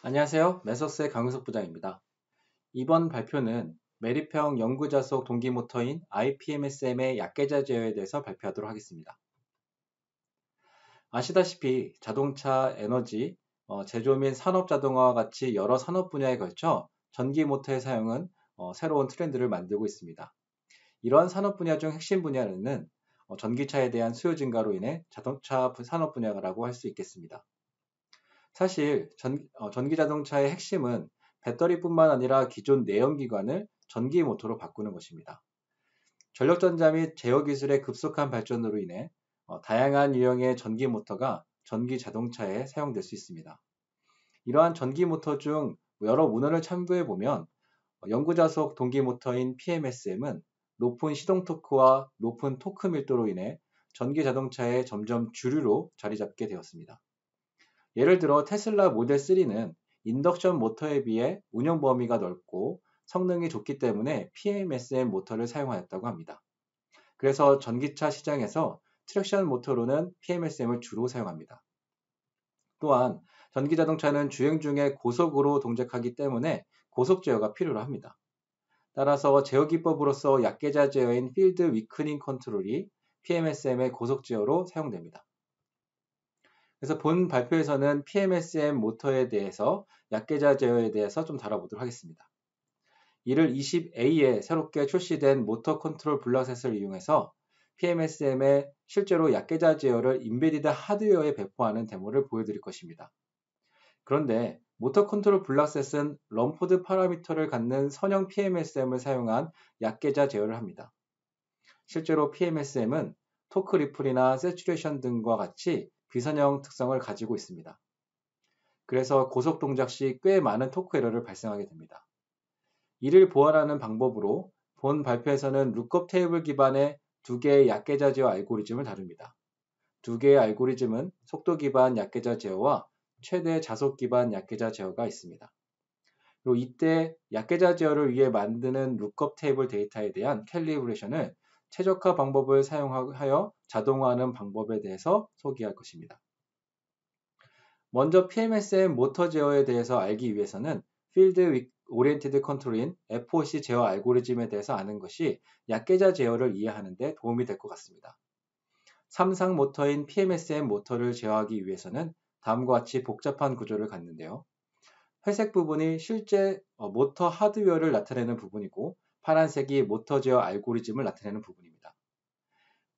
안녕하세요. 메서스의 강윤석 부장입니다. 이번 발표는 매립형 영구자속 동기모터인 IPMSM의 약계자 제어에 대해서 발표하도록 하겠습니다. 아시다시피 자동차, 에너지, 제조 및 산업 자동화와 같이 여러 산업 분야에 걸쳐 전기 모터의 사용은 새로운 트렌드를 만들고 있습니다. 이러한 산업 분야 중 핵심 분야는 전기차에 대한 수요 증가로 인해 자동차 산업 분야라고 할 수 있겠습니다. 사실 전기 자동차의 핵심은 배터리뿐만 아니라 기존 내연기관을 전기 모터로 바꾸는 것입니다. 전력전자 및 제어 기술의 급속한 발전으로 인해 다양한 유형의 전기 모터가 전기 자동차에 사용될 수 있습니다. 이러한 전기 모터 중 여러 문헌을 참고해 보면 영구자속 동기 모터인 PMSM은 높은 시동 토크와 높은 토크 밀도로 인해 전기 자동차의 점점 주류로 자리 잡게 되었습니다. 예를 들어 테슬라 모델 3는 인덕션 모터에 비해 운영 범위가 넓고 성능이 좋기 때문에 PMSM 모터를 사용하였다고 합니다. 그래서 전기차 시장에서 트랙션 모터로는 PMSM을 주로 사용합니다. 또한 전기자동차는 주행 중에 고속으로 동작하기 때문에 고속 제어가 필요로 합니다. 따라서 제어 기법으로서 약계자 제어인 필드 위크닝 컨트롤이 PMSM의 고속 제어로 사용됩니다. 그래서 본 발표에서는 PMSM 모터에 대해서 약계자 제어에 대해서 좀 다뤄보도록 하겠습니다. 이를 20A에 새롭게 출시된 모터 컨트롤 블럭셋을 이용해서 PMSM의 실제로 약계자 제어를 인베디드 하드웨어에 배포하는 데모를 보여드릴 것입니다. 그런데 모터 컨트롤 블럭셋은 럼포드 파라미터를 갖는 선형 PMSM을 사용한 약계자 제어를 합니다. 실제로 PMSM은 토크 리플이나 세츄레이션 등과 같이 비선형 특성을 가지고 있습니다. 그래서 고속 동작 시 꽤 많은 토크 에러를 발생하게 됩니다. 이를 보완하는 방법으로 본 발표에서는 룩업 테이블 기반의 두 개의 약계자 제어 알고리즘을 다룹니다. 두 개의 알고리즘은 속도 기반 약계자 제어와 최대 자속 기반 약계자 제어가 있습니다. 그리고 이때 약계자 제어를 위해 만드는 룩업 테이블 데이터에 대한 캘리브레이션을 최적화 방법을 사용하여 자동화하는 방법에 대해서 소개할 것입니다. 먼저 PMSM 모터 제어에 대해서 알기 위해서는 필드 오리엔티드 컨트롤인 FOC 제어 알고리즘에 대해서 아는 것이 약계자 제어를 이해하는 데 도움이 될 것 같습니다. 삼상 모터인 PMSM 모터를 제어하기 위해서는 다음과 같이 복잡한 구조를 갖는데요. 회색 부분이 실제 모터 하드웨어를 나타내는 부분이고 파란색이 모터 제어 알고리즘을 나타내는 부분입니다.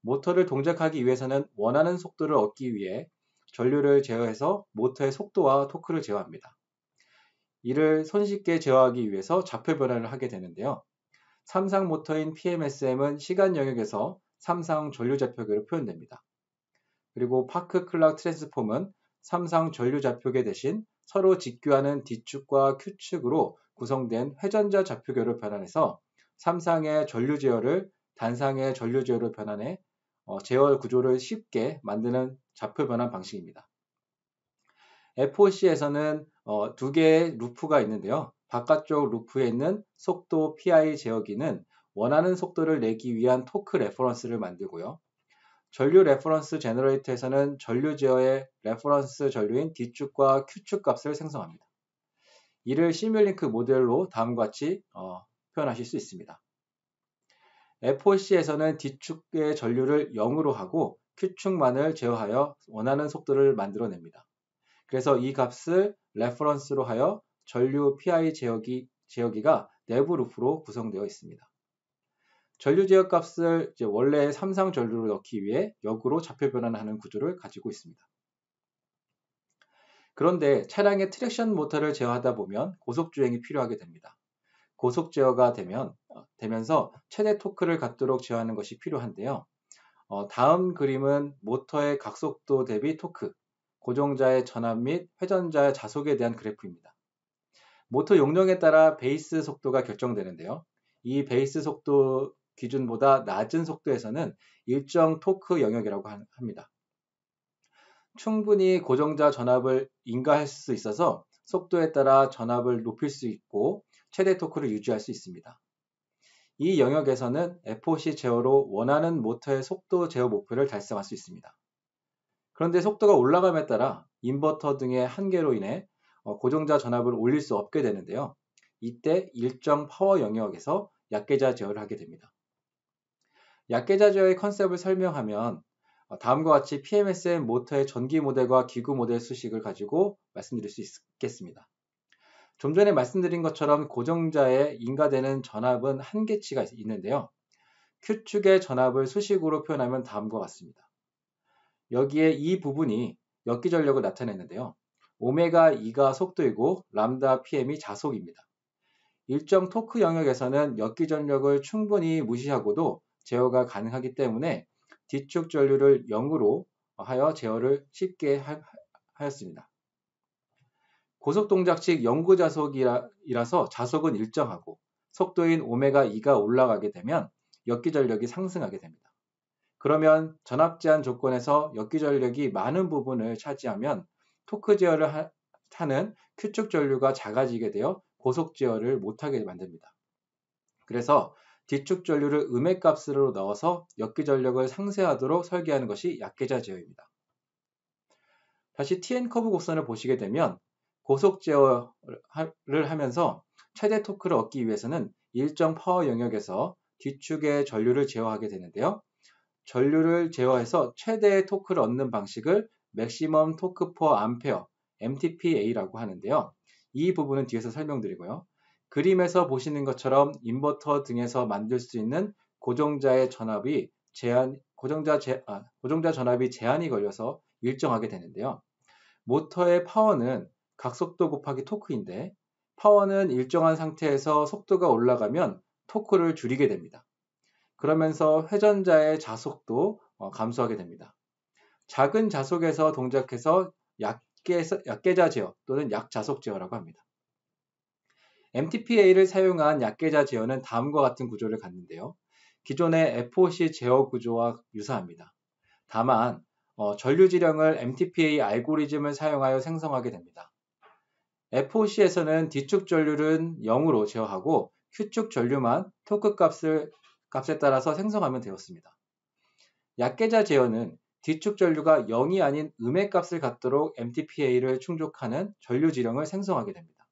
모터를 동작하기 위해서는 원하는 속도를 얻기 위해 전류를 제어해서 모터의 속도와 토크를 제어합니다. 이를 손쉽게 제어하기 위해서 좌표 변환을 하게 되는데요. 삼상 모터인 PMSM은 시간 영역에서 삼상 전류 좌표계로 표현됩니다. 그리고 파크 클락 트랜스폼은 삼상 전류 좌표계 대신 서로 직교하는 D축과 Q축으로 구성된 회전자 좌표계로 변환해서 삼상의 전류 제어를 단상의 전류 제어로 변환해 제어 구조를 쉽게 만드는 좌표 변환 방식입니다. FOC에서는 두 개의 루프가 있는데요. 바깥쪽 루프에 있는 속도 PI 제어기는 원하는 속도를 내기 위한 토크 레퍼런스를 만들고요. 전류 레퍼런스 제너레이터에서는 전류 제어의 레퍼런스 전류인 D축과 Q축 값을 생성합니다. 이를 시뮬링크 모델로 다음과 같이 표현하실 수 있습니다. FOC에서는 D축의 전류를 0으로 하고 Q축만을 제어하여 원하는 속도를 만들어냅니다. 그래서 이 값을 레퍼런스로 하여 전류 PI 제어기가 내부 루프로 구성되어 있습니다. 전류 제어 값을 원래의 삼상 전류로 넣기 위해 역으로 좌표 변환하는 구조를 가지고 있습니다. 그런데 차량의 트랙션 모터를 제어하다 보면 고속 주행이 필요하게 됩니다. 고속 제어가 되면서 최대 토크를 갖도록 제어하는 것이 필요한데요. 다음 그림은 모터의 각속도 대비 토크, 고정자의 전압 및 회전자의 자속에 대한 그래프입니다. 모터 용량에 따라 베이스 속도가 결정되는데요. 이 베이스 속도 기준보다 낮은 속도에서는 일정 토크 영역이라고 합니다. 충분히 고정자 전압을 인가할 수 있어서 속도에 따라 전압을 높일 수 있고 최대 토크를 유지할 수 있습니다. 이 영역에서는 FOC 제어로 원하는 모터의 속도 제어 목표를 달성할 수 있습니다. 그런데 속도가 올라감에 따라 인버터 등의 한계로 인해 고정자 전압을 올릴 수 없게 되는데요. 이때 일정 파워 영역에서 약계자 제어를 하게 됩니다. 약계자 제어의 컨셉을 설명하면 다음과 같이 PMSM 모터의 전기 모델과 기구 모델 수식을 가지고 말씀드릴 수 있겠습니다. 좀 전에 말씀드린 것처럼 고정자에 인가되는 전압은 한계치가 있는데요. Q축의 전압을 수식으로 표현하면 다음과 같습니다. 여기에 이 부분이 역기 전력을 나타내는데요. 오메가 2가 속도이고 람다 PM이 자속입니다. 일정 토크 영역에서는 역기 전력을 충분히 무시하고도 제어가 가능하기 때문에 뒤축 전류를 0으로 하여 제어를 쉽게 하였습니다. 고속동작식 영구자속이라서 자속은 일정하고 속도인 오메가 2가 올라가게 되면 역기 전력이 상승하게 됩니다. 그러면 전압 제한 조건에서 역기 전력이 많은 부분을 차지하면 토크 제어를 하는 Q축 전류가 작아지게 되어 고속 제어를 못하게 만듭니다. 그래서 뒤축 전류를 음액값으로 넣어서 역기 전력을 상쇄하도록 설계하는 것이 약계자 제어입니다. 다시 TN 커브 곡선을 보시게 되면 고속 제어를 하면서 최대 토크를 얻기 위해서는 일정 파워 영역에서 뒤축의 전류를 제어하게 되는데요. 전류를 제어해서 최대의 토크를 얻는 방식을 맥시멈 토크 퍼 암페어 MTPA라고 하는데요. 이 부분은 뒤에서 설명드리고요. 그림에서 보시는 것처럼 인버터 등에서 만들 수 있는 고정자 전압이 제한이 걸려서 일정하게 되는데요. 모터의 파워는 각속도 곱하기 토크인데 파워는 일정한 상태에서 속도가 올라가면 토크를 줄이게 됩니다. 그러면서 회전자의 자속도 감소하게 됩니다. 작은 자속에서 동작해서 약계자 제어 또는 약자속 제어라고 합니다. MTPA를 사용한 약계자 제어는 다음과 같은 구조를 갖는데요. 기존의 FOC 제어 구조와 유사합니다. 다만 전류 지령을 MTPA 알고리즘을 사용하여 생성하게 됩니다. FOC에서는 뒤축 전류는 0으로 제어하고 Q축 전류만 토크 값에 따라서 생성하면 되었습니다. 약계자 제어는 뒤축 전류가 0이 아닌 음의 값을 갖도록 MTPA를 충족하는 전류 지령을 생성하게 됩니다.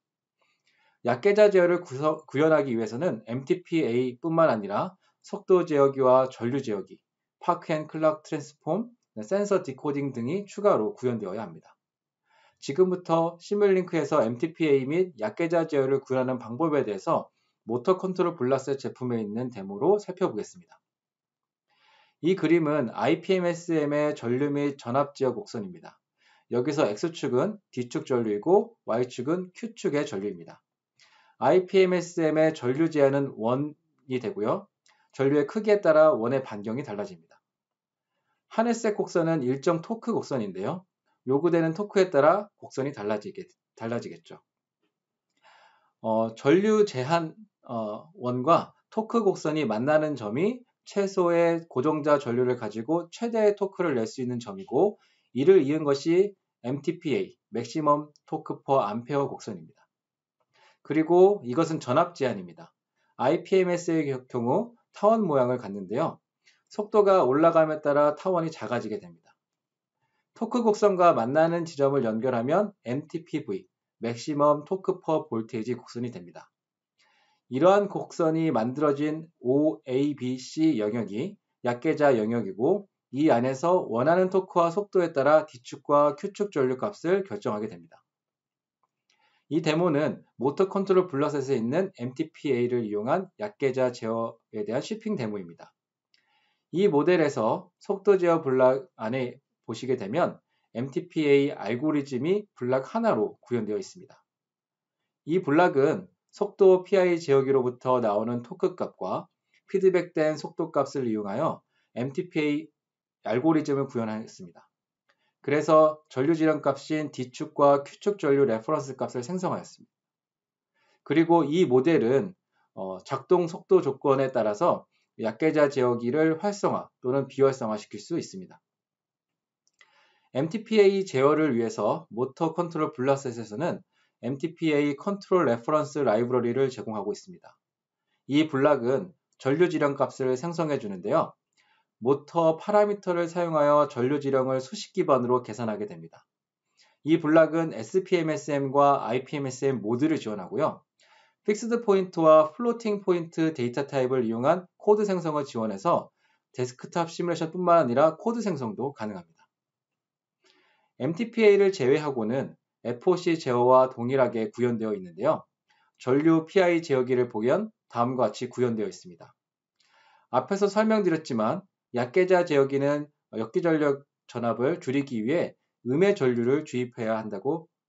약계자 제어를 구현하기 위해서는 MTPA뿐만 아니라 속도 제어기와 전류 제어기, 파크 앤 클락 트랜스폼, 센서 디코딩 등이 추가로 구현되어야 합니다. 지금부터 시뮬링크에서 MTPA 및 약계자 제어를 구현하는 방법에 대해서 모터 컨트롤 블라스 제품에 있는 데모로 살펴보겠습니다. 이 그림은 IPMSM의 전류 및 전압 제어 곡선입니다. 여기서 X축은 D축 전류이고 Y축은 Q축의 전류입니다. IPMSM의 전류 제한은 원이 되고요. 전류의 크기에 따라 원의 반경이 달라집니다. 하늘색 곡선은 일정 토크 곡선인데요. 요구되는 토크에 따라 곡선이 달라지겠죠. 전류 제한 원과 토크 곡선이 만나는 점이 최소의 고정자 전류를 가지고 최대의 토크를 낼 수 있는 점이고 이를 이은 것이 MTPA, 맥시멈 토크 퍼 암페어 곡선입니다. 그리고 이것은 전압 제한입니다. IPMS의 경우 타원 모양을 갖는데요. 속도가 올라감에 따라 타원이 작아지게 됩니다. 토크 곡선과 만나는 지점을 연결하면 MTPV, 맥시멈 토크 퍼 볼테이지 곡선이 됩니다. 이러한 곡선이 만들어진 OABC 영역이 약계자 영역이고 이 안에서 원하는 토크와 속도에 따라 D축과 Q축 전류 값을 결정하게 됩니다. 이 데모는 모터 컨트롤 블러셋에 있는 MTPA를 이용한 약계자 제어에 대한 쉬핑 데모입니다. 이 모델에서 속도 제어 블락 안에 보시게 되면 MTPA 알고리즘이 블락 하나로 구현되어 있습니다. 이 블락은 속도 PI 제어기로부터 나오는 토크 값과 피드백된 속도 값을 이용하여 MTPA 알고리즘을 구현하였습니다. 그래서 전류 지령 값인 D축과 Q축 전류 레퍼런스 값을 생성하였습니다. 그리고 이 모델은 작동 속도 조건에 따라서 약계자 제어기를 활성화 또는 비활성화 시킬 수 있습니다. MTPA 제어를 위해서 모터 컨트롤 블락셋에서는 MTPA 컨트롤 레퍼런스 라이브러리를 제공하고 있습니다. 이 블락은 전류 지령 값을 생성해 주는데요. 모터 파라미터를 사용하여 전류 지령을 수식 기반으로 계산하게 됩니다. 이 블락은 SPMSM과 IPMSM 모두를 지원하고요. 픽스드 포인트와 플로팅 포인트 데이터 타입을 이용한 코드 생성을 지원해서 데스크탑 시뮬레이션뿐만 아니라 코드 생성도 가능합니다. MTPA를 제외하고는 FOC 제어와 동일하게 구현되어 있는데요. 전류 PI 제어기를 보면 다음과 같이 구현되어 있습니다. 앞에서 설명드렸지만 약계자 제어기는 역기전력 전압을 줄이기 위해 음의 전류를 주입해야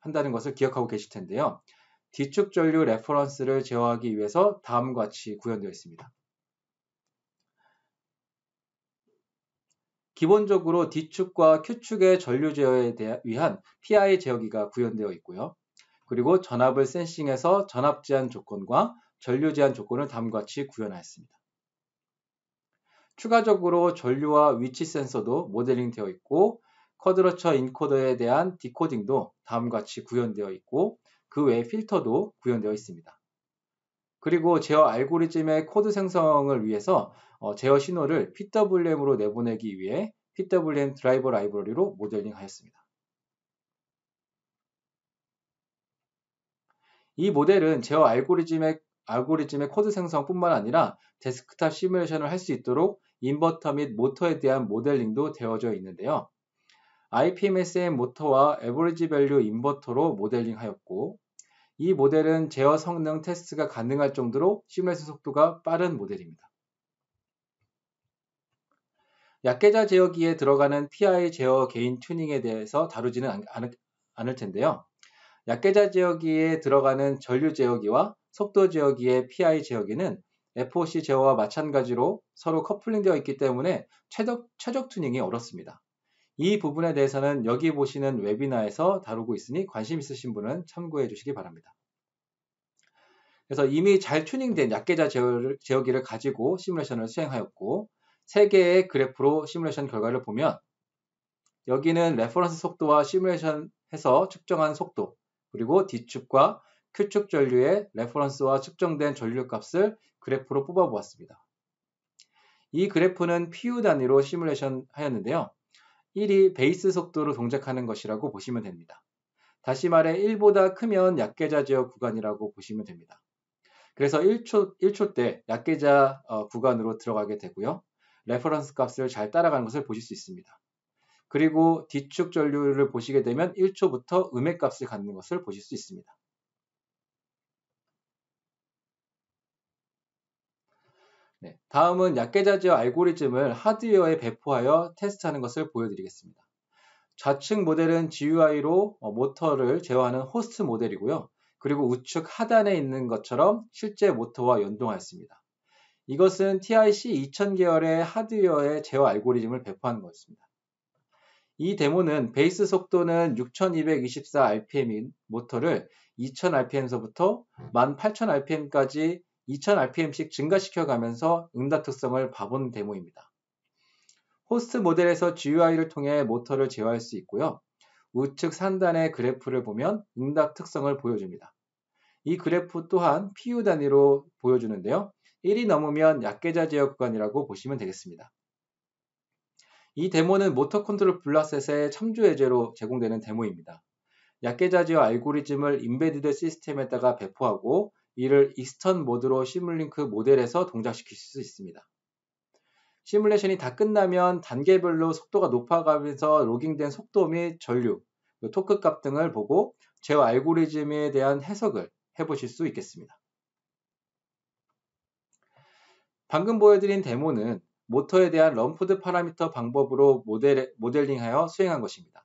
한다는 것을 기억하고 계실 텐데요. D축 전류 레퍼런스를 제어하기 위해서 다음과 같이 구현되어 있습니다. 기본적으로 D축과 Q축의 전류 제어에 위한 PI 제어기가 구현되어 있고요. 그리고 전압을 센싱해서 전압 제한 조건과 전류 제한 조건을 다음과 같이 구현하였습니다. 추가적으로 전류와 위치 센서도 모델링 되어 있고 쿼드러처 인코더에 대한 디코딩도 다음과 같이 구현되어 있고 그 외에 필터도 구현되어 있습니다. 그리고 제어 알고리즘의 코드 생성을 위해서 제어 신호를 PWM으로 내보내기 위해 PWM 드라이버 라이브러리로 모델링 하였습니다. 이 모델은 제어 알고리즘의 코드 생성뿐만 아니라 데스크탑 시뮬레이션을 할 수 있도록 인버터 및 모터에 대한 모델링도 되어져 있는데요. IPMSM 모터와 에버리지 밸류 인버터로 모델링 하였고 이 모델은 제어 성능 테스트가 가능할 정도로 시뮬레이션 속도가 빠른 모델입니다. 약계자 제어기에 들어가는 PI 제어 게인 튜닝에 대해서 다루지는 않을 텐데요. 약계자 제어기에 들어가는 전류 제어기와 속도 제어기의 PI 제어기는 FOC 제어와 마찬가지로 서로 커플링되어 있기 때문에 최적 튜닝이 어렵습니다. 이 부분에 대해서는 여기 보시는 웨비나에서 다루고 있으니 관심 있으신 분은 참고해 주시기 바랍니다. 그래서 이미 잘 튜닝된 약계자 제어기를 가지고 시뮬레이션을 수행하였고 3개의 그래프로 시뮬레이션 결과를 보면 여기는 레퍼런스 속도와 시뮬레이션해서 측정한 속도 그리고 D축과 Q축 전류의 레퍼런스와 측정된 전류 값을 그래프로 뽑아 보았습니다. 이 그래프는 PU 단위로 시뮬레이션 하였는데요. 1이 베이스 속도로 동작하는 것이라고 보시면 됩니다. 다시 말해 1보다 크면 약계자 제어 구간이라고 보시면 됩니다. 그래서 1초 때 약계자 구간으로 들어가게 되고요. 레퍼런스 값을 잘 따라가는 것을 보실 수 있습니다. 그리고 D축 전류를 보시게 되면 1초부터 음의 값을 갖는 것을 보실 수 있습니다. 네, 다음은 약계자 제어 알고리즘을 하드웨어에 배포하여 테스트하는 것을 보여드리겠습니다. 좌측 모델은 GUI로 모터를 제어하는 호스트 모델이고요. 그리고 우측 하단에 있는 것처럼 실제 모터와 연동하였습니다. 이것은 TIC 2000 계열의 하드웨어의 제어 알고리즘을 배포한 것입니다. 이 데모는 베이스 속도는 6224rpm인 모터를 2000rpm서부터 18000rpm까지 2000rpm씩 증가시켜가면서 응답 특성을 봐본 데모입니다. 호스트 모델에서 GUI를 통해 모터를 제어할 수 있고요. 우측 상단의 그래프를 보면 응답 특성을 보여줍니다. 이 그래프 또한 PU 단위로 보여주는데요. 1이 넘으면 약계자 제어 구간이라고 보시면 되겠습니다. 이 데모는 모터 컨트롤 블락셋의 참조 예제로 제공되는 데모입니다. 약계자 제어 알고리즘을 인베디드 시스템에다가 배포하고 이를 익스턴 모드로 시뮬링크 모델에서 동작시킬 수 있습니다. 시뮬레이션이 다 끝나면 단계별로 속도가 높아가면서 로깅된 속도 및 전류, 토크 값 등을 보고 제어 알고리즘에 대한 해석을 해보실 수 있겠습니다. 방금 보여드린 데모는 모터에 대한 럼프드 파라미터 방법으로 모델링하여 수행한 것입니다.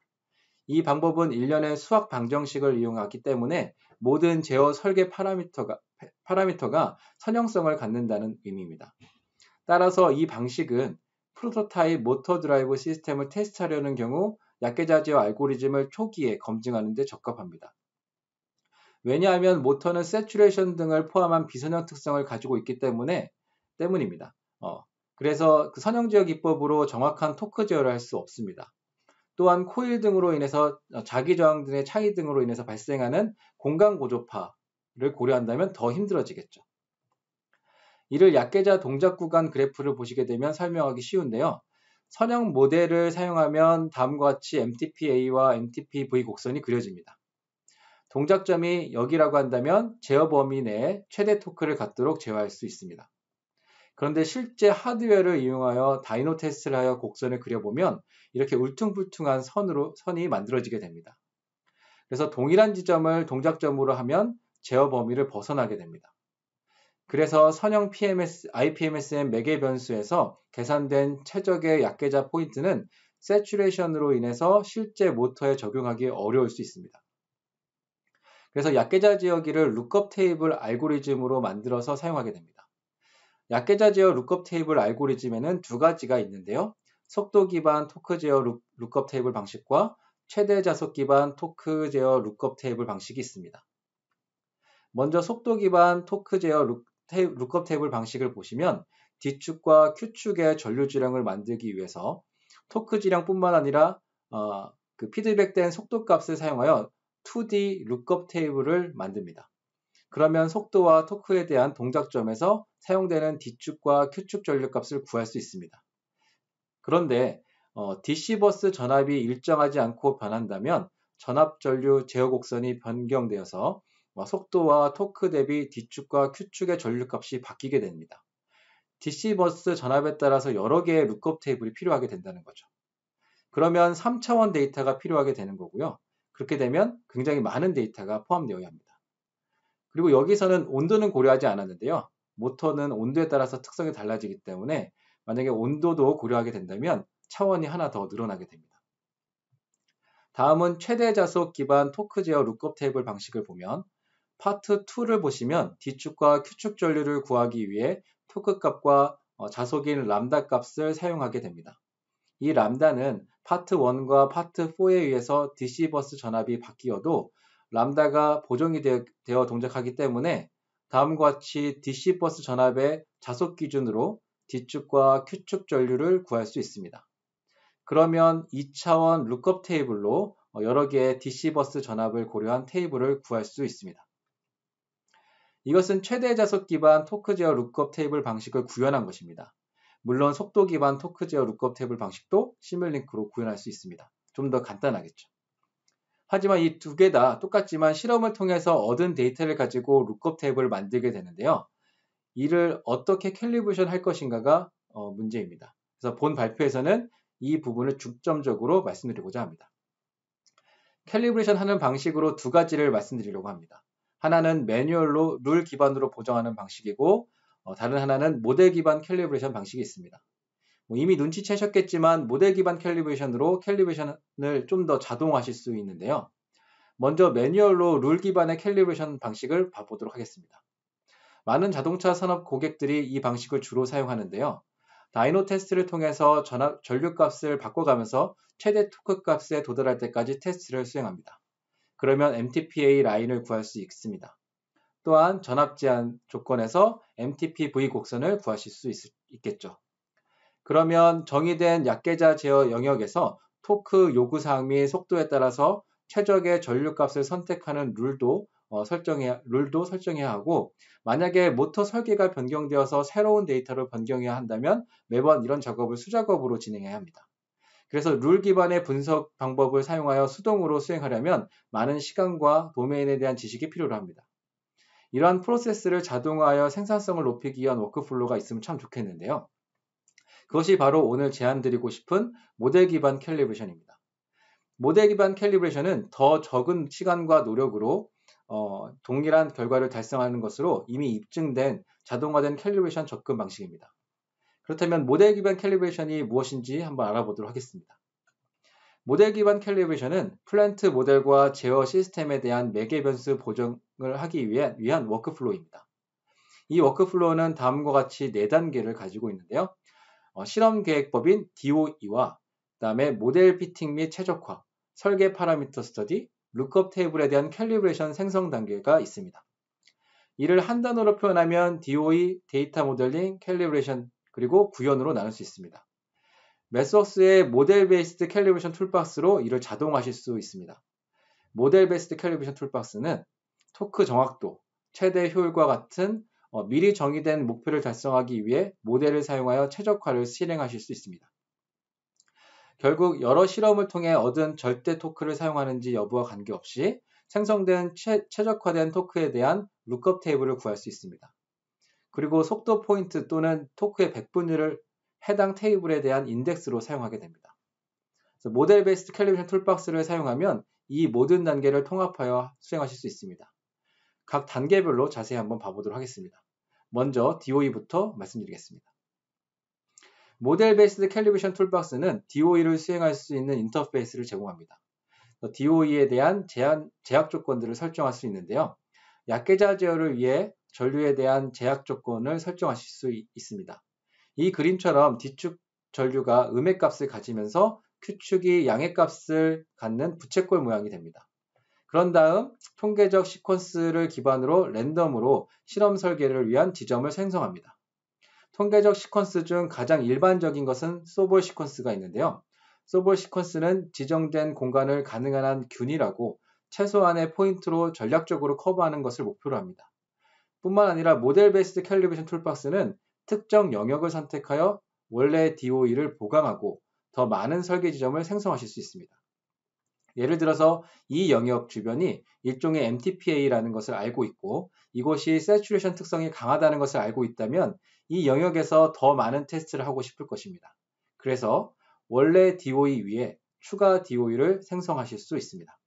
이 방법은 일련의 수학 방정식을 이용하기 때문에 모든 제어 설계 파라미터가 선형성을 갖는다는 의미입니다. 따라서 이 방식은 프로토타입 모터 드라이브 시스템을 테스트하려는 경우 약계자 제어 알고리즘을 초기에 검증하는 데 적합합니다. 왜냐하면 모터는 세츄레이션 등을 포함한 비선형 특성을 가지고 있기 때문입니다. 그래서 그 선형 제어 기법으로 정확한 토크 제어를 할 수 없습니다. 또한 코일 등으로 인해서 자기 저항 등의 차이 등으로 인해서 발생하는 공간 고조파를 고려한다면 더 힘들어지겠죠. 이를 약계자 동작 구간 그래프를 보시게 되면 설명하기 쉬운데요. 선형 모델을 사용하면 다음과 같이 MTP-A와 MTP-V 곡선이 그려집니다. 동작점이 여기라고 한다면 제어 범위 내에 최대 토크를 갖도록 제어할 수 있습니다. 그런데 실제 하드웨어를 이용하여 다이노 테스트를 하여 곡선을 그려보면 이렇게 울퉁불퉁한 선이 만들어지게 됩니다. 그래서 동일한 지점을 동작점으로 하면 제어 범위를 벗어나게 됩니다. 그래서 선형 IPMSM 매개 변수에서 계산된 최적의 약계자 포인트는 세츄레이션으로 인해서 실제 모터에 적용하기 어려울 수 있습니다. 그래서 약계자 지어기를 룩업 테이블 알고리즘으로 만들어서 사용하게 됩니다. 약계자 제어 룩업 테이블 알고리즘에는 두 가지가 있는데요. 속도 기반 토크 제어 룩업 테이블 방식과 최대 자속 기반 토크 제어 룩업 테이블 방식이 있습니다. 먼저 속도 기반 토크 제어 룩업 테이블 방식을 보시면 D축과 Q축의 전류 지량을 만들기 위해서 토크 지량뿐만 아니라 피드백된 속도 값을 사용하여 2D 룩업 테이블을 만듭니다. 그러면 속도와 토크에 대한 동작점에서 사용되는 D축과 Q축 전류값을 구할 수 있습니다. 그런데 DC-버스 전압이 일정하지 않고 변한다면 전압-전류 제어 곡선이 변경되어서 속도와 토크 대비 D축과 Q축의 전류값이 바뀌게 됩니다. DC-버스 전압에 따라서 여러 개의 룩업 테이블이 필요하게 된다는 거죠. 그러면 3차원 데이터가 필요하게 되는 거고요. 그렇게 되면 굉장히 많은 데이터가 포함되어야 합니다. 그리고 여기서는 온도는 고려하지 않았는데요. 모터는 온도에 따라서 특성이 달라지기 때문에 만약에 온도도 고려하게 된다면 차원이 하나 더 늘어나게 됩니다. 다음은 최대 자속 기반 토크 제어 룩업 테이블 방식을 보면 파트 2를 보시면 D축과 Q축 전류를 구하기 위해 토크 값과 자속인 람다 값을 사용하게 됩니다. 이 람다는 파트 1과 파트 4에 의해서 DC-버스 전압이 바뀌어도 람다가 보정이 되어 동작하기 때문에 다음과 같이 DC-버스 전압의 자속 기준으로 D축과 Q축 전류를 구할 수 있습니다. 그러면 2차원 룩업 테이블로 여러 개의 DC-버스 전압을 고려한 테이블을 구할 수 있습니다. 이것은 최대 자속 기반 토크 제어 룩업 테이블 방식을 구현한 것입니다. 물론 속도 기반 토크 제어 룩업 테이블 방식도 시뮬링크로 구현할 수 있습니다. 좀 더 간단하겠죠. 하지만 이 두 개 다 똑같지만 실험을 통해서 얻은 데이터를 가지고 룩업 테이블을 만들게 되는데요. 이를 어떻게 캘리브레이션 할 것인가가 문제입니다. 그래서 본 발표에서는 이 부분을 중점적으로 말씀드리고자 합니다. 캘리브레이션 하는 방식으로 두 가지를 말씀드리려고 합니다. 하나는 매뉴얼로 룰 기반으로 보정하는 방식이고 다른 하나는 모델 기반 캘리브레이션 방식이 있습니다. 이미 눈치채셨겠지만 모델 기반 캘리브레이션으로 캘리브레이션을 좀 더 자동화하실 수 있는데요. 먼저 매뉴얼로 룰 기반의 캘리브레이션 방식을 봐보도록 하겠습니다. 많은 자동차 산업 고객들이 이 방식을 주로 사용하는데요. 다이노 테스트를 통해서 전류값을 바꿔가면서 최대 토크 값에 도달할 때까지 테스트를 수행합니다. 그러면 MTP-A 라인을 구할 수 있습니다. 또한 전압 제한 조건에서 MTP-V 곡선을 구하실 수 있겠죠. 그러면 정의된 약계자 제어 영역에서 토크 요구사항 및 속도에 따라서 최적의 전류값을 선택하는 룰도 설정해야 하고 만약에 모터 설계가 변경되어서 새로운 데이터로 변경해야 한다면 매번 이런 작업을 수작업으로 진행해야 합니다. 그래서 룰 기반의 분석 방법을 사용하여 수동으로 수행하려면 많은 시간과 도메인에 대한 지식이 필요로 합니다. 이러한 프로세스를 자동화하여 생산성을 높이기 위한 워크플로우가 있으면 참 좋겠는데요. 그것이 바로 오늘 제안드리고 싶은 모델 기반 캘리브레이션입니다. 모델 기반 캘리브레이션은 더 적은 시간과 노력으로 동일한 결과를 달성하는 것으로 이미 입증된 자동화된 캘리브레이션 접근 방식입니다. 그렇다면 모델 기반 캘리브레이션이 무엇인지 한번 알아보도록 하겠습니다. 모델 기반 캘리브레이션은 플랜트 모델과 제어 시스템에 대한 매개 변수 보정을 하기 위한 워크플로우입니다. 이 워크플로우는 다음과 같이 4단계를 가지고 있는데요. 실험 계획법인 DOE와 그다음에 모델 피팅 및 최적화, 설계 파라미터 스터디, 룩업 테이블에 대한 캘리브레이션 생성 단계가 있습니다. 이를 한 단어로 표현하면 DOE, 데이터 모델링, 캘리브레이션, 그리고 구현으로 나눌 수 있습니다. 메스웍스의 모델 베이스드 캘리브레이션 툴박스로 이를 자동화하실 수 있습니다. 모델 베이스드 캘리브레이션 툴박스는 토크 정확도, 최대 효율과 같은 미리 정의된 목표를 달성하기 위해 모델을 사용하여 최적화를 실행하실 수 있습니다. 결국 여러 실험을 통해 얻은 절대 토크를 사용하는지 여부와 관계없이 생성된 최적화된 토크에 대한 룩업 테이블을 구할 수 있습니다. 그리고 속도 포인트 또는 토크의 백분율을 해당 테이블에 대한 인덱스로 사용하게 됩니다. 모델 베이스드 캘리브레이션 툴박스를 사용하면 이 모든 단계를 통합하여 수행하실 수 있습니다. 각 단계별로 자세히 한번 봐보도록 하겠습니다. 먼저 DOE부터 말씀드리겠습니다. 모델 베이스드 캘리브레이션 툴박스는 DOE를 수행할 수 있는 인터페이스를 제공합니다. DOE에 대한 제약 조건들을 설정할 수 있는데요. 약계자 제어를 위해 전류에 대한 제약 조건을 설정하실 수 있습니다. 이 그림처럼 D축 전류가 음의 값을 가지면서 Q축이 양의 값을 갖는 부채꼴 모양이 됩니다. 그런 다음 통계적 시퀀스를 기반으로 랜덤으로 실험 설계를 위한 지점을 생성합니다. 통계적 시퀀스 중 가장 일반적인 것은 소볼 시퀀스가 있는데요. 소볼 시퀀스는 지정된 공간을 가능한 한 균일하고 최소한의 포인트로 전략적으로 커버하는 것을 목표로 합니다. 뿐만 아니라 모델 베이스드 캘리브레이션 툴박스는 특정 영역을 선택하여 원래 DOE를 보강하고 더 많은 설계 지점을 생성하실 수 있습니다. 예를 들어서 이 영역 주변이 일종의 MTPA라는 것을 알고 있고 이곳이 세츄레이션 특성이 강하다는 것을 알고 있다면 이 영역에서 더 많은 테스트를 하고 싶을 것입니다. 그래서 원래 DOE 위에 추가 DOE를 생성하실 수 있습니다.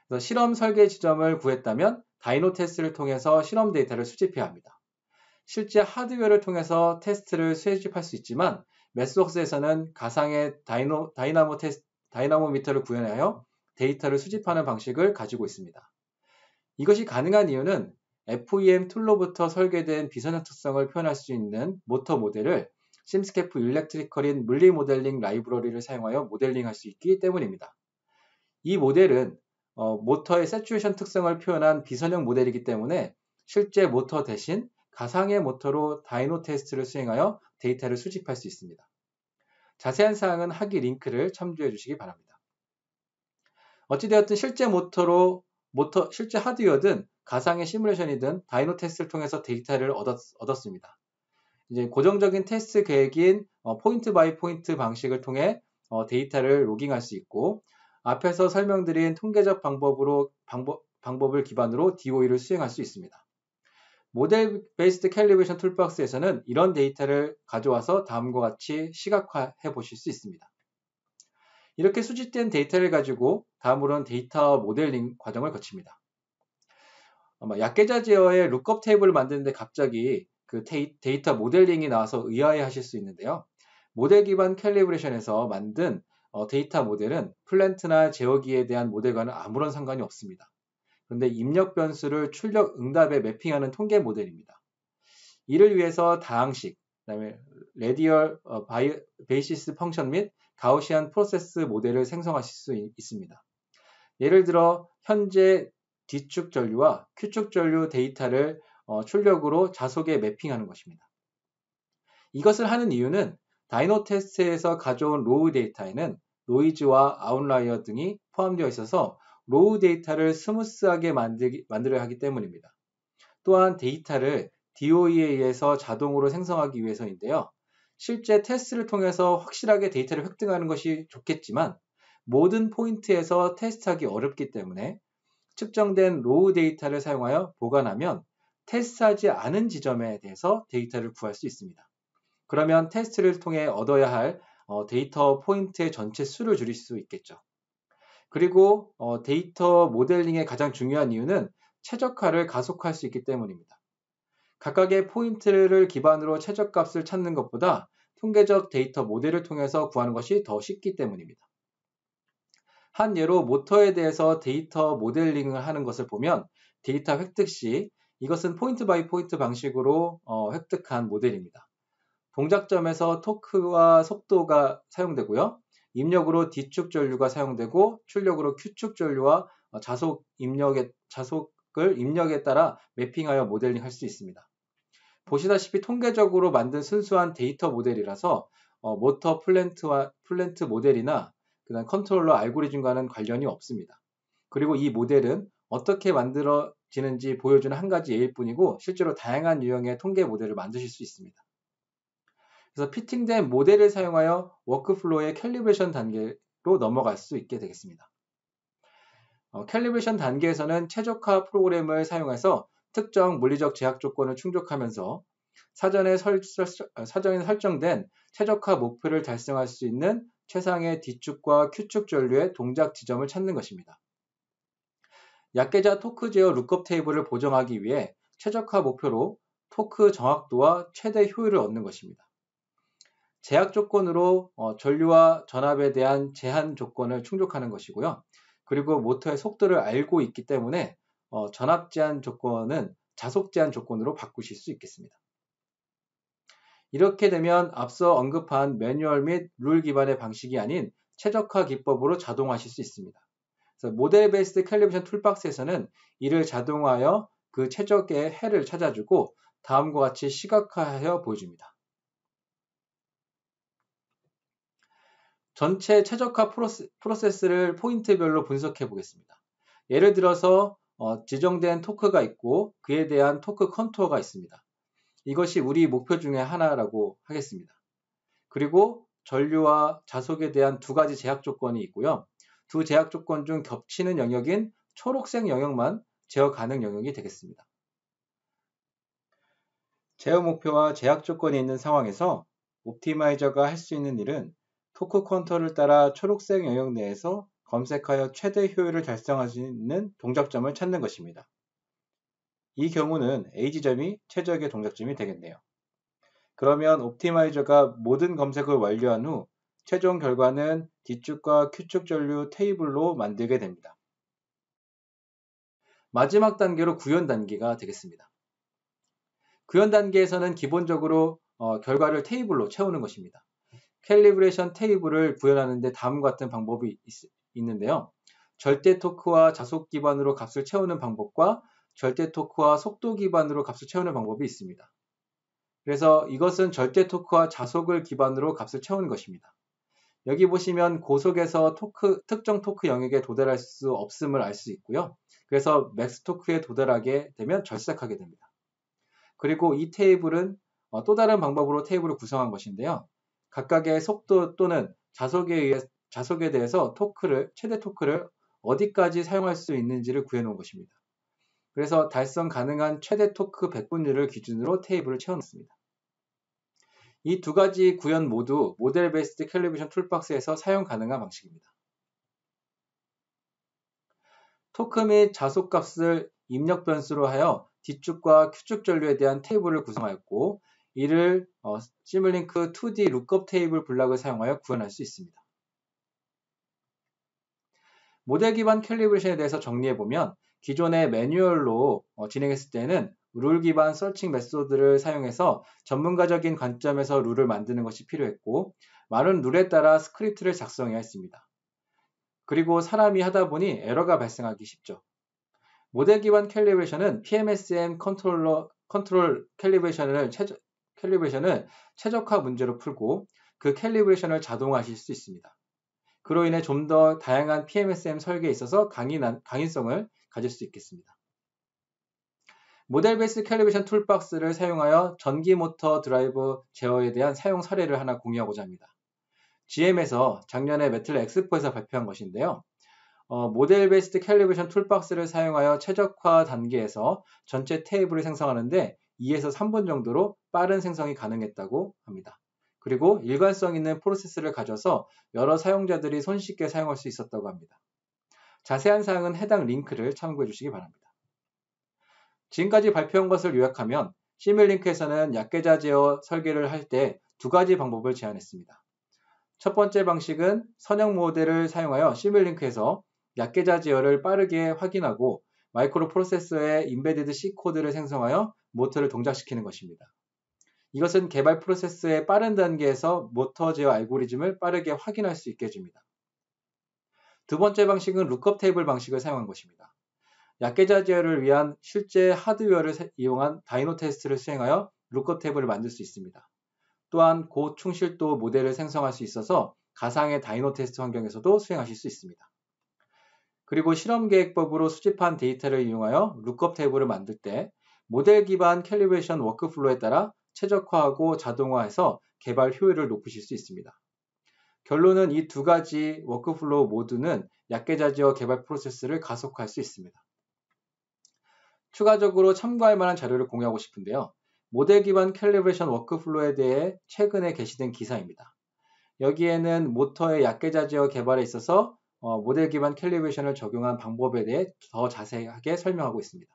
그래서 실험 설계 지점을 구했다면 다이노 테스트를 통해서 실험 데이터를 수집해야 합니다. 실제 하드웨어를 통해서 테스트를 수집할 수 있지만 매스웍스에서는 가상의 다이나모미터를 구현하여 데이터를 수집하는 방식을 가지고 있습니다. 이것이 가능한 이유는 FEM 툴로부터 설계된 비선형 특성을 표현할 수 있는 모터 모델을 심스케프 일렉트리컬인 물리 모델링 라이브러리를 사용하여 모델링할 수 있기 때문입니다. 이 모델은 모터의 세츄레이션 특성을 표현한 비선형 모델이기 때문에 실제 모터 대신 가상의 모터로 다이노 테스트를 수행하여 데이터를 수집할 수 있습니다. 자세한 사항은 하기 링크를 참조해 주시기 바랍니다. 어찌되었든 실제 하드웨어든 가상의 시뮬레이션이든 다이노 테스트를 통해서 데이터를 얻었습니다. 이제 고정적인 테스트 계획인 포인트 바이 포인트 방식을 통해 데이터를 로깅할 수 있고 앞에서 설명드린 통계적 방법을 기반으로 DOE를 수행할 수 있습니다. 모델 베이스드 캘리브레이션 툴박스에서는 이런 데이터를 가져와서 다음과 같이 시각화해 보실 수 있습니다. 이렇게 수집된 데이터를 가지고 다음으로는 데이터 모델링 과정을 거칩니다. 약계자 제어의 룩업 테이블을 만드는데 갑자기 그 데이터 모델링이 나와서 의아해 하실 수 있는데요. 모델 기반 캘리브레이션에서 만든 데이터 모델은 플랜트나 제어기에 대한 모델과는 아무런 상관이 없습니다. 그런데 입력 변수를 출력 응답에 매핑하는 통계 모델입니다. 이를 위해서 다항식, 그다음에 레디얼 베이시스 펑션 및 가우시안 프로세스 모델을 생성하실 수 있습니다. 예를 들어 현재 D축 전류와 Q축 전류 데이터를 출력으로 자속에 매핑하는 것입니다. 이것을 하는 이유는 다이노 테스트에서 가져온 로우 데이터에는 노이즈와 아웃라이어 등이 포함되어 있어서 로우 데이터를 스무스하게 만들어야 하기 때문입니다. 또한 데이터를 DOE에 의해서 자동으로 생성하기 위해서인데요. 실제 테스트를 통해서 확실하게 데이터를 획득하는 것이 좋겠지만 모든 포인트에서 테스트하기 어렵기 때문에 측정된 로우 데이터를 사용하여 보관하면 테스트하지 않은 지점에 대해서 데이터를 구할 수 있습니다. 그러면 테스트를 통해 얻어야 할 데이터 포인트의 전체 수를 줄일 수 있겠죠. 그리고 데이터 모델링의 가장 중요한 이유는 최적화를 가속화할 수 있기 때문입니다. 각각의 포인트를 기반으로 최저값을 찾는 것보다 통계적 데이터 모델을 통해서 구하는 것이 더 쉽기 때문입니다. 한 예로 모터에 대해서 데이터 모델링을 하는 것을 보면 데이터 획득 시 이것은 포인트 바이 포인트 방식으로 획득한 모델입니다. 동작점에서 토크와 속도가 사용되고요. 입력으로 D축 전류가 사용되고 출력으로 Q축 전류와 자속을 입력에 따라 매핑하여 모델링 할 수 있습니다. 보시다시피 통계적으로 만든 순수한 데이터 모델이라서 모터 플랜트 모델이나 그다음 컨트롤러 알고리즘과는 관련이 없습니다. 그리고 이 모델은 어떻게 만들어지는지 보여주는 한 가지 예일 뿐이고 실제로 다양한 유형의 통계 모델을 만드실 수 있습니다. 그래서 피팅된 모델을 사용하여 워크플로우의 캘리브레이션 단계로 넘어갈 수 있게 되겠습니다. 캘리브레이션 단계에서는 최적화 프로그램을 사용해서 특정 물리적 제약 조건을 충족하면서 사전에 설정된 최적화 목표를 달성할 수 있는 최상의 D축과 Q축 전류의 동작 지점을 찾는 것입니다. 약계자 토크 제어 룩업 테이블을 보정하기 위해 최적화 목표로 토크 정확도와 최대 효율을 얻는 것입니다. 제약 조건으로 전류와 전압에 대한 제한 조건을 충족하는 것이고요. 그리고 모터의 속도를 알고 있기 때문에 전압 제한 조건은 자속 제한 조건으로 바꾸실 수 있겠습니다. 이렇게 되면 앞서 언급한 매뉴얼 및 룰 기반의 방식이 아닌 최적화 기법으로 자동화하실 수 있습니다. 그래서 모델 베이스드 캘리브레이션 툴박스에서는 이를 자동화하여 그 최적의 해를 찾아주고 다음과 같이 시각화하여 보여줍니다. 전체 최적화 프로세스를 포인트별로 분석해 보겠습니다. 예를 들어서 지정된 토크가 있고 그에 대한 토크 컨투어가 있습니다. 이것이 우리 목표 중에 하나라고 하겠습니다. 그리고 전류와 자속에 대한 두 가지 제약 조건이 있고요. 두 제약 조건 중 겹치는 영역인 초록색 영역만 제어 가능 영역이 되겠습니다. 제어 목표와 제약 조건이 있는 상황에서 옵티마이저가 할 수 있는 일은 토크 컨트롤을 따라 초록색 영역 내에서 검색하여 최대 효율을 달성할 수 있는 동작점을 찾는 것입니다. 이 경우는 A 지점이 최적의 동작점이 되겠네요. 그러면 옵티마이저가 모든 검색을 완료한 후 최종 결과는 D축과 Q축 전류 테이블로 만들게 됩니다. 마지막 단계로 구현 단계가 되겠습니다. 구현 단계에서는 기본적으로 결과를 테이블로 채우는 것입니다. 캘리브레이션 테이블을 구현하는데 다음과 같은 방법이 있는데요. 절대 토크와 자속 기반으로 값을 채우는 방법과 절대 토크와 속도 기반으로 값을 채우는 방법이 있습니다. 그래서 이것은 절대 토크와 자속을 기반으로 값을 채우는 것입니다. 여기 보시면 고속에서 특정 토크 영역에 도달할 수 없음을 알 수 있고요. 그래서 맥스 토크에 도달하게 되면 절삭하게 됩니다. 그리고 이 테이블은 또 다른 방법으로 테이블을 구성한 것인데요. 각각의 속도 또는 자속에 대해서 최대 토크를 어디까지 사용할 수 있는지를 구해놓은 것입니다. 그래서 달성 가능한 최대 토크 백분율을 기준으로 테이블을 채워놨습니다. 이 두 가지 구현 모두 모델 베이스드 캘리브레이션 툴박스에서 사용 가능한 방식입니다. 토크 및 자속 값을 입력 변수로 하여 D축과 Q축 전류에 대한 테이블을 구성하였고 이를 시뮬링크 2D 룩업 테이블 블락을 사용하여 구현할 수 있습니다. 모델 기반 캘리브레이션에 대해서 정리해보면 기존의 매뉴얼로 진행했을 때는 룰 기반 서칭 메소드를 사용해서 전문가적인 관점에서 룰을 만드는 것이 필요했고 많은 룰에 따라 스크립트를 작성해야 했습니다. 그리고 사람이 하다 보니 에러가 발생하기 쉽죠. 모델 기반 캘리브레이션은 PMSM 컨트롤 캘리브레이션을 최적화 문제로 풀고 그 캘리브레이션을 자동화하실 수 있습니다. 그로 인해 좀 더 다양한 PMSM 설계에 있어서 강인성을 가질 수 있겠습니다. 모델 베이스 캘리브레이션 툴박스를 사용하여 전기 모터 드라이브 제어에 대한 사용 사례를 하나 공유하고자 합니다. GM에서 작년에 메틀 엑스포에서 발표한 것인데요. 모델 베이스드 캘리브레이션 툴박스를 사용하여 최적화 단계에서 전체 테이블을 생성하는데 2에서 3분 정도로 빠른 생성이 가능했다고 합니다. 그리고 일관성 있는 프로세스를 가져서 여러 사용자들이 손쉽게 사용할 수 있었다고 합니다. 자세한 사항은 해당 링크를 참고해 주시기 바랍니다. 지금까지 발표한 것을 요약하면 시뮬링크에서는 약계자 제어 설계를 할 때 두 가지 방법을 제안했습니다. 첫 번째 방식은 선형 모델을 사용하여 시뮬링크에서 약계자 제어를 빠르게 확인하고 마이크로 프로세서에 인베디드 C 코드를 생성하여 모터를 동작시키는 것입니다. 이것은 개발 프로세스의 빠른 단계에서 모터 제어 알고리즘을 빠르게 확인할 수 있게 해줍니다. 두 번째 방식은 룩업 테이블 방식을 사용한 것입니다. 약계자 제어를 위한 실제 하드웨어를 이용한 다이노 테스트를 수행하여 룩업 테이블을 만들 수 있습니다. 또한 고충실도 모델을 생성할 수 있어서 가상의 다이노 테스트 환경에서도 수행하실 수 있습니다. 그리고 실험 계획법으로 수집한 데이터를 이용하여 룩업 테이블을 만들 때 모델 기반 캘리브레이션 워크플로우에 따라 최적화하고 자동화해서 개발 효율을 높이실 수 있습니다. 결론은 이 두 가지 워크플로우 모두는 약계좌지어 개발 프로세스를 가속화할 수 있습니다. 추가적으로 참고할 만한 자료를 공유하고 싶은데요. 모델 기반 캘리브레이션 워크플로우에 대해 최근에 게시된 기사입니다. 여기에는 모터의 약계좌지어 개발에 있어서 모델 기반 캘리브레이션을 적용한 방법에 대해 더 자세하게 설명하고 있습니다.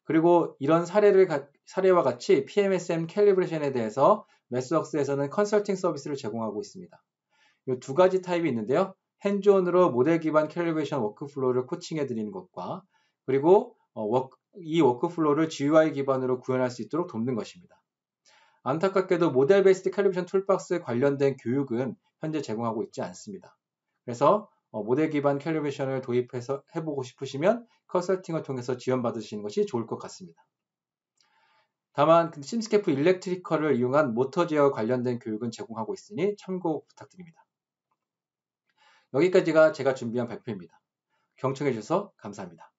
그리고 이런 사례와 같이 PMSM 캘리브레이션에 대해서 매스웍스에서는 컨설팅 서비스를 제공하고 있습니다. 이 두 가지 타입이 있는데요. 핸즈온으로 모델 기반 캘리브레이션 워크플로우를 코칭해 드리는 것과 그리고 이 워크플로우를 GUI 기반으로 구현할 수 있도록 돕는 것입니다. 안타깝게도 모델 베이스드 캘리브레이션 툴박스 관련된 교육은 현재 제공하고 있지 않습니다. 그래서 모델 기반 캘리브레이션을 도입해서 해보고 싶으시면 컨설팅을 통해서 지원받으시는 것이 좋을 것 같습니다. 다만 심스케프 일렉트리컬을 이용한 모터 제어 관련된 교육은 제공하고 있으니 참고 부탁드립니다. 여기까지가 제가 준비한 발표입니다. 경청해 주셔서 감사합니다.